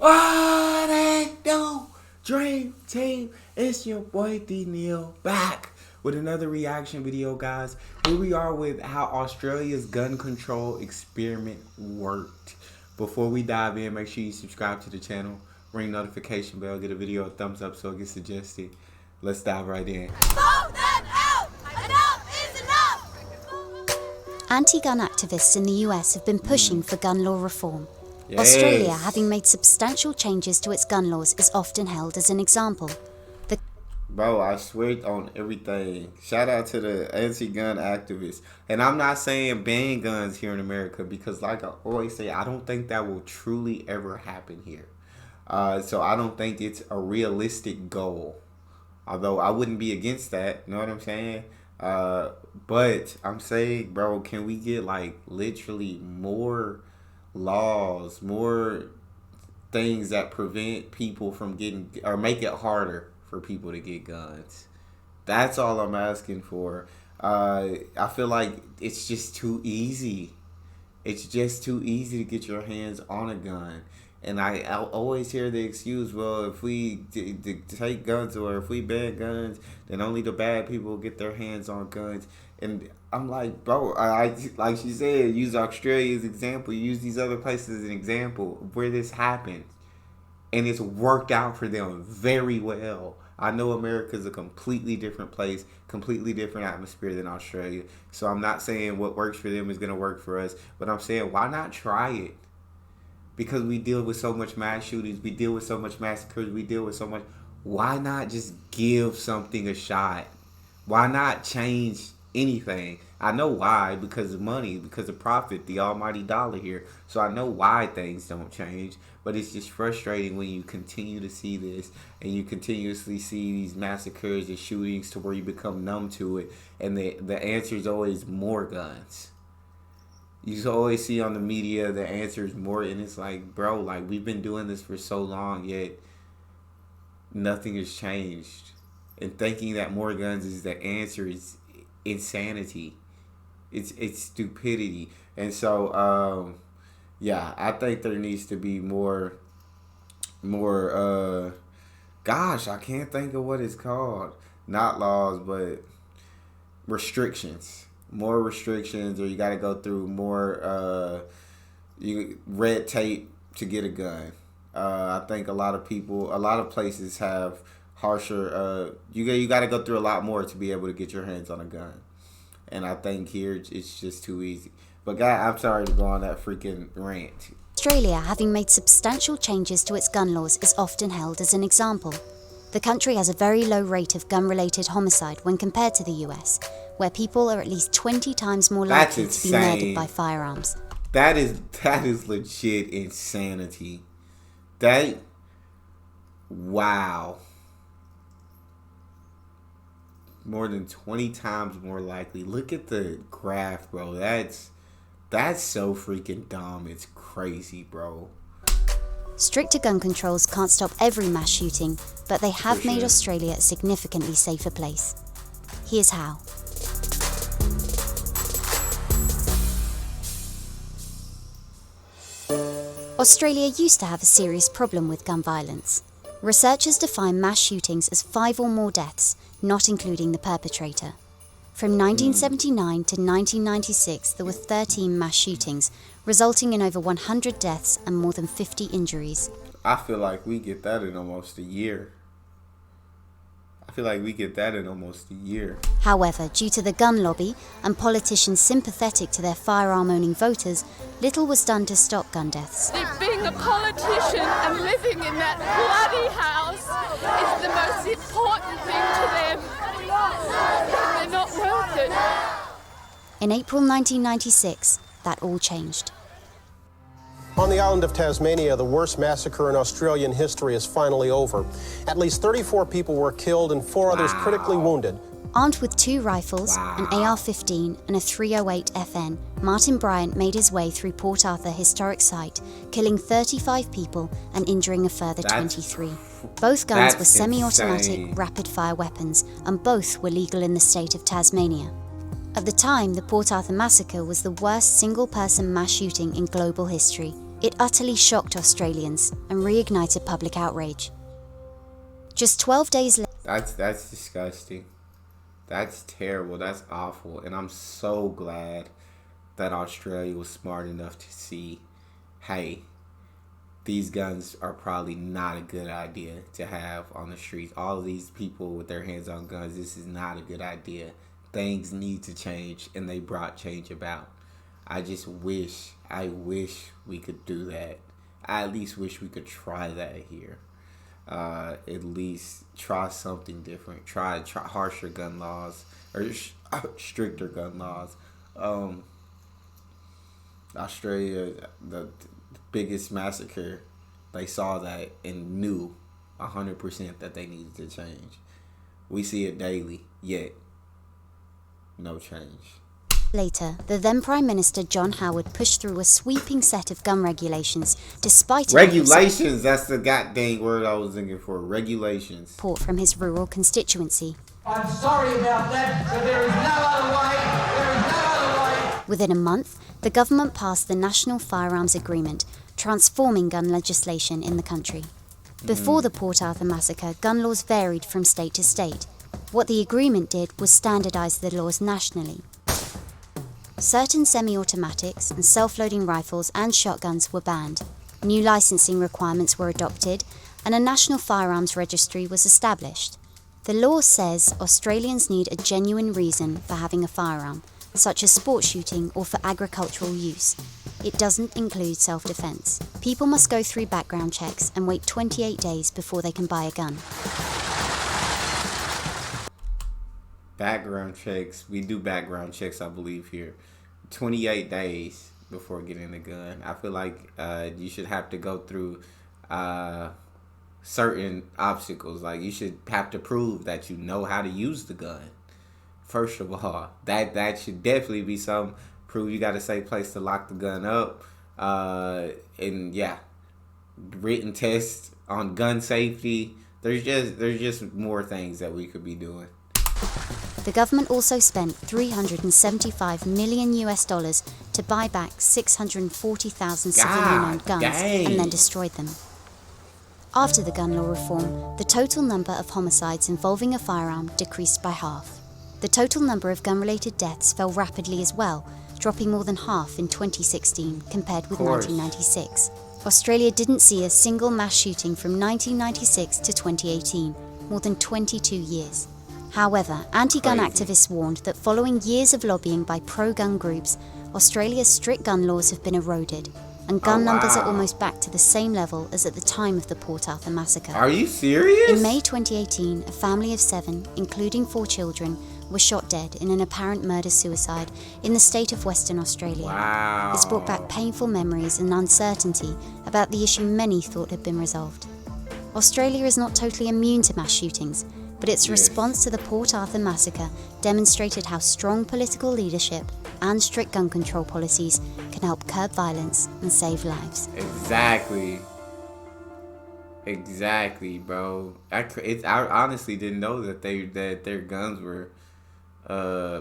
What it do? Dream Team, it's your boy D Neal back with another reaction video, guys. Here we are with how Australia's gun control experiment worked. Before we dive in, make sure you subscribe to the channel, ring notification bell, get a video a thumbs up so it gets suggested. Let's dive right in. Vote them out! Enough is enough! Anti-gun activists in the US have been pushing for gun law reform. Yes. Australia, having made substantial changes to its gun laws, is often held as an example. Bro, I swear on everything. Shout out to the anti-gun activists. And I'm not saying ban guns here in America because, like I always say, I don't think that will truly ever happen here. So I don't think it's a realistic goal. Although I wouldn't be against that. You know what I'm saying? But I'm saying, bro, can we get like literally more laws, more things that prevent people from getting, or make it harder for people to get guns? That's all I'm asking for. I feel like it's just too easy. It's just too easy to get your hands on a gun. And I always hear the excuse, well, if we take guns or if we ban guns, then only the bad people get their hands on guns. And I'm like, bro, I like she said, use Australia as an example. Use these other places as an example where this happened. And it's worked out for them very well. I know America's a completely different place, completely different atmosphere than Australia. So I'm not saying what works for them is going to work for us. But I'm saying, why not try it? Because we deal with so much mass shootings, we deal with so much massacres, we deal with so much. Why not just give something a shot? Why not change anything? I know why, because of money, because of profit, the almighty dollar here. So I know why things don't change, but it's just frustrating when you continue to see this and you continuously see these massacres and shootings to where you become numb to it, and the answer is always more guns. You always see on the media the answer is more, and it's like, bro, like we've been doing this for so long, yet nothing has changed. And thinking that more guns is the answer is insanity. It's stupidity. And so yeah, I think there needs to be more gosh, I can't think of what it's called. Not laws, but restrictions. More restrictions, or you got to go through more red tape to get a gun. I think a lot of places have harsher. You got to go through a lot more to be able to get your hands on a gun. And I think here it's just too easy. But guys, I'm sorry to go on that freaking rant. Australia, having made substantial changes to its gun laws, is often held as an example. The country has a very low rate of gun-related homicide when compared to the US, where people are at least 20 times more likely to be murdered by firearms. That is legit insanity. Wow. More than 20 times more likely. Look at the graph, bro. That's so freaking dumb. It's crazy, bro. Stricter gun controls can't stop every mass shooting, but they have made Australia a significantly safer place. Here's how. Australia used to have a serious problem with gun violence. Researchers define mass shootings as 5 or more deaths, not including the perpetrator. From 1979 to 1996, there were 13 mass shootings, resulting in over 100 deaths and more than 50 injuries. I feel like we get that in almost a year. However, due to the gun lobby and politicians sympathetic to their firearm-owning voters, little was done to stop gun deaths. Being a politician and living in that bloody house is the most important thing to them. They're not worth it. In April 1996, that all changed. On the island of Tasmania, the worst massacre in Australian history is finally over. At least 34 people were killed and 4 others critically wounded. Armed with 2 rifles, an AR-15 and a 308 FN, Martin Bryant made his way through Port Arthur Historic Site, killing 35 people and injuring a further 23. Both guns were semi-automatic, rapid-fire weapons, and both were legal in the state of Tasmania. At the time, the Port Arthur massacre was the worst single-person mass shooting in global history, It utterly shocked Australians and reignited public outrage. Just 12 days later, That's disgusting. That's terrible. That's awful. And I'm so glad that Australia was smart enough to see, hey, these guns are probably not a good idea to have on the streets. All of these people with their hands on guns, this is not a good idea. Things need to change, and they brought change about. I wish we could do that. I at least wish we could try that here. At least try something different. Try harsher gun laws or stricter gun laws. Australia, the biggest massacre, they saw that and knew 100% that they needed to change. We see it daily, yet no change. Later, the then Prime Minister John Howard pushed through a sweeping set of gun regulations despite regulations. That's the goddamn word I was looking for. Regulations. Support from his rural constituency. I'm sorry about that, but there is no other way. There is no other way. Within a month, the government passed the National Firearms Agreement, transforming gun legislation in the country. Before the Port Arthur massacre, gun laws varied from state to state. What the agreement did was standardise the laws nationally. Certain semi-automatics and self-loading rifles and shotguns were banned. New licensing requirements were adopted, and a national firearms registry was established. The law says Australians need a genuine reason for having a firearm, such as sport shooting or for agricultural use. It doesn't include self-defence. People must go through background checks and wait 28 days before they can buy a gun. Background checks. We do background checks, I believe, here. 28 days before getting a gun. I feel like you should have to go through certain obstacles. Like, you should have to prove that you know how to use the gun. First of all, that should definitely be some prove. You got a safe place to lock the gun up. And yeah, written tests on gun safety. There's just more things that we could be doing. The government also spent $375 million to buy back 640,000 civilian-owned guns and then destroyed them. After the gun law reform, the total number of homicides involving a firearm decreased by half. The total number of gun-related deaths fell rapidly as well, dropping more than half in 2016 compared with 1996. Australia didn't see a single mass shooting from 1996 to 2018, more than 22 years. However, anti-gun activists warned that following years of lobbying by pro-gun groups, Australia's strict gun laws have been eroded, and gun numbers are almost back to the same level as at the time of the Port Arthur massacre. Are you serious? In May 2018, a family of 7, including 4 children, were shot dead in an apparent murder-suicide in the state of Western Australia. Wow. This brought back painful memories and uncertainty about the issue many thought had been resolved. Australia is not totally immune to mass shootings, but its response to the Port Arthur massacre demonstrated how strong political leadership and strict gun control policies can help curb violence and save lives. Exactly, bro. I honestly didn't know that their guns were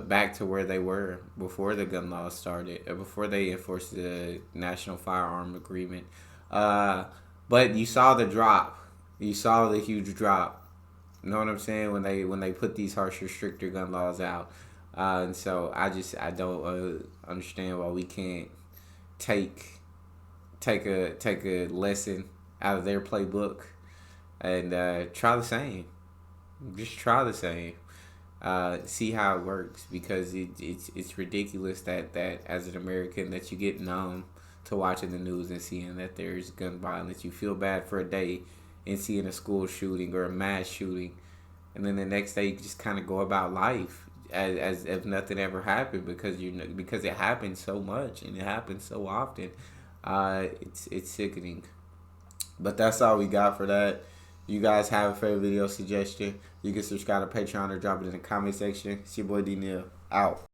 back to where they were before the gun laws started, or before they enforced the National Firearm Agreement. But you saw the drop. You saw the huge drop. You know what I'm saying? When they put these harsher, stricter gun laws out, and so I don't understand why we can't take a lesson out of their playbook and try the same. Just try the same. See how it works, because it's ridiculous that as an American that you get numb to watching the news and seeing that there's gun violence. You feel bad for a day and seeing a school shooting or a mass shooting, and then the next day you just kind of go about life as if nothing ever happened, because it happens so much and it happens so often. It's sickening. But that's all we got for that. You guys have a favorite video suggestion, you can subscribe to Patreon or drop it in the comment section. It's your boy D Neal, out.